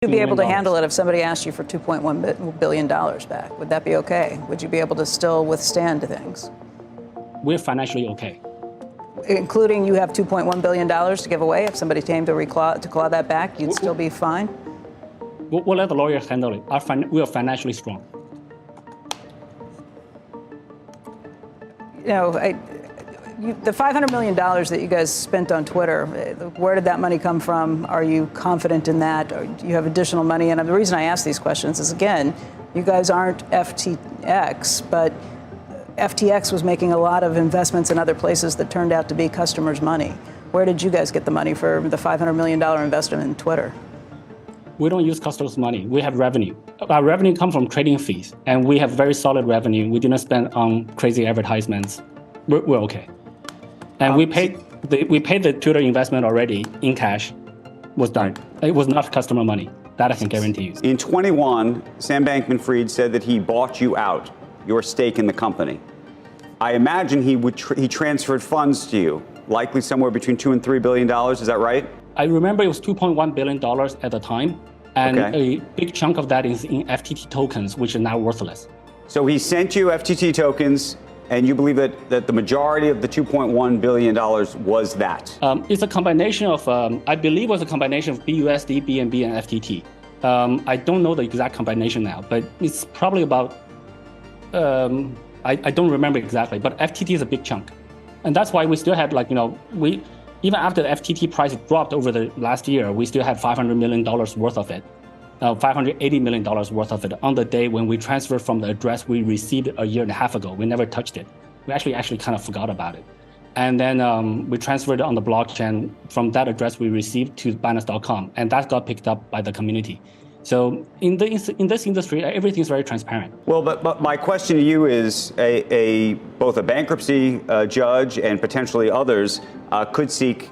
You'd be able to handle it if somebody asked you for $2.1 billion back. Would that be okay? Would you be able to still withstand things? We're financially okay. Including you have $2.1 billion to give away. If somebody came to claw that back, you'd still be fine? We'll let the lawyers handle it. We are financially strong. You know, the $500 million that you guys spent on Twitter, where did that money come from? Are you confident in that? Or do you have additional money? And the reason I ask these questions is, again, you guys aren't FTX, but FTX was making a lot of investments in other places that turned out to be customers' money. Where did you guys get the money for the $500 million investment in Twitter? We don't use customers' money. We have revenue. Our revenue comes from trading fees, and we have very solid revenue. We do not spend on crazy advertisements. We're okay. And we paid the Twitter investment already in cash. Was done. It was not customer money. That I can guarantee you. In 21, Sam Bankman-Fried said that he bought you out, your stake in the company. I imagine he transferred funds to you, likely somewhere between $2 and $3 billion. Is that right? I remember it was $2.1 billion at the time, and a big chunk of that is in FTT tokens, which are now worthless. So he sent you FTT tokens, and you believe that the majority of the $2.1 billion was that? It's a combination of, I believe it was a combination of BUSD, BNB, and FTT. I don't know the exact combination now, but it's probably about, I don't remember exactly, but FTT is a big chunk. And that's why we still had, even after the FTT price dropped over the last year, we still had $500 million worth of it. $580 million worth of it on the day when we transferred from the address we received a year and a half ago. We never touched it. We actually kind of forgot about it. And then we transferred it on the blockchain from that address we received to Binance.com, and that got picked up by the community. So in this industry, everything's very transparent. Well, but my question to you is, both a bankruptcy judge and potentially others could seek,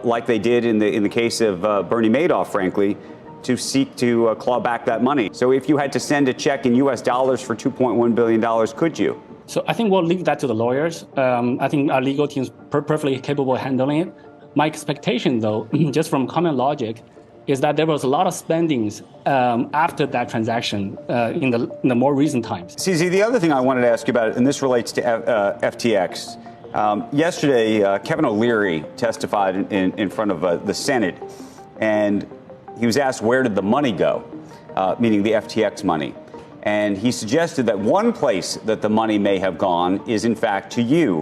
like they did in the case of Bernie Madoff, frankly, to seek to claw back that money. So if you had to send a check in US dollars for $2.1 billion, could you? So I think we'll leave that to the lawyers. I think our legal team is perfectly capable of handling it. My expectation, though, just from common logic, is that there was a lot of spendings after that transaction in the more recent times. CZ, the other thing I wanted to ask you about, and this relates to FTX. Yesterday, Kevin O'Leary testified in front of the Senate, and he was asked, where did the money go, meaning the FTX money? And he suggested that one place that the money may have gone is, in fact, to you.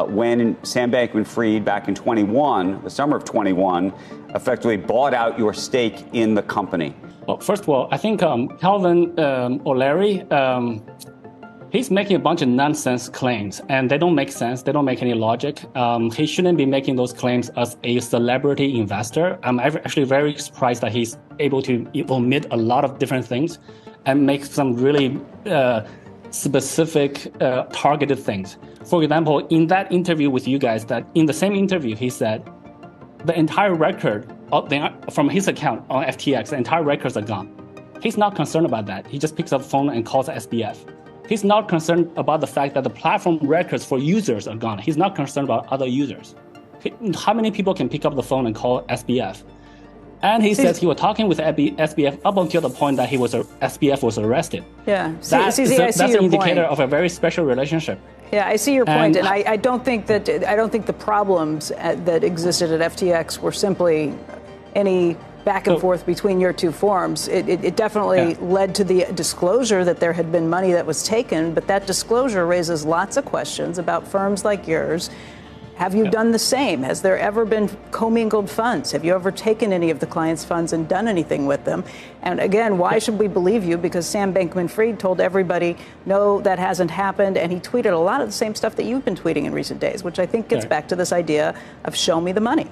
When Sam Bankman-Fried, back in the summer of 21, effectively bought out your stake in the company. Well, first of all, I think Calvin O'Leary, he's making a bunch of nonsense claims, and they don't make sense. They don't make any logic. He shouldn't be making those claims as a celebrity investor. I'm actually very surprised that he's able to omit a lot of different things and make some really specific, targeted things. For example, in that interview with you guys, that in the same interview, he said the entire record from his account on FTX, the entire records are gone. He's not concerned about that. He just picks up the phone and calls SBF. He's not concerned about the fact that the platform records for users are gone. He's not concerned about other users. How many people can pick up the phone and call SBF? And he says he was talking with SBF up until the point that SBF was arrested. Yeah, that's an indicator of a very special relationship. Yeah, I see your point, and I don't think the problems that existed at FTX were simply any back and forth between your two firms. It definitely led to the disclosure that there had been money that was taken, but that disclosure raises lots of questions about firms like yours. Have you done the same? Has there ever been commingled funds? Have you ever taken any of the clients' funds and done anything with them? And again, why should we believe you? Because Sam Bankman-Fried told everybody, no, that hasn't happened. And he tweeted a lot of the same stuff that you've been tweeting in recent days, which I think gets back to this idea of show me the money.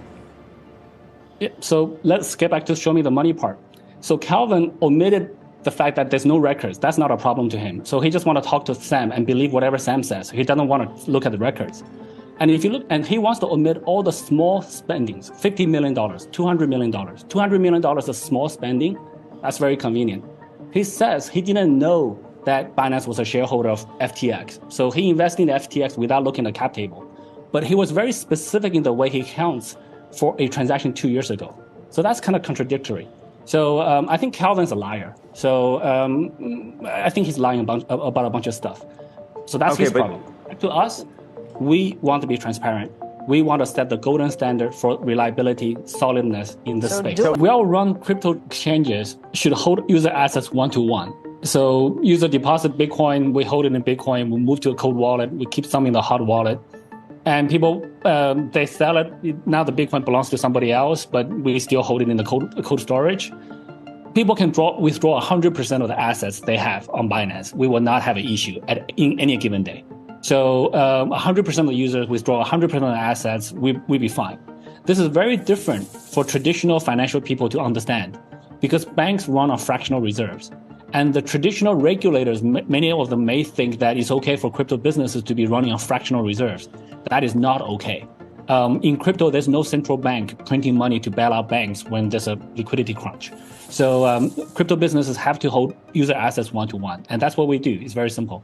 Yeah, so let's get back to show me the money part. So Calvin omitted the fact that there's no records. That's not a problem to him. So he just want to talk to Sam and believe whatever Sam says. He doesn't want to look at the records. And if you look, and he wants to omit all the small spendings, $50 million, $200 million. $200 million is small spending. That's very convenient. He says he didn't know that Binance was a shareholder of FTX. So he invested in FTX without looking at the cap table. But he was very specific in the way he counts for a transaction 2 years ago. So that's kind of contradictory. So I think Calvin's a liar. So I think he's lying about a bunch of stuff. So that's his problem. To us, we want to be transparent. We want to set the golden standard for reliability, solidness in this space. So well-run crypto exchanges should hold user assets one-to-one. So user deposit Bitcoin, we hold it in Bitcoin, we move to a cold wallet, we keep some in the hot wallet. And people, they sell it. Now the Bitcoin belongs to somebody else, but we still hold it in the cold storage. People can withdraw 100% of the assets they have on Binance. We will not have an issue in any given day. So 100% of the users withdraw 100% of the assets, we'll be fine. This is very different for traditional financial people to understand because banks run on fractional reserves. And the traditional regulators, many of them may think that it's okay for crypto businesses to be running on fractional reserves. That is not okay. In crypto, there's no central bank printing money to bail out banks when there's a liquidity crunch. So crypto businesses have to hold user assets one-to-one. And that's what we do. It's very simple.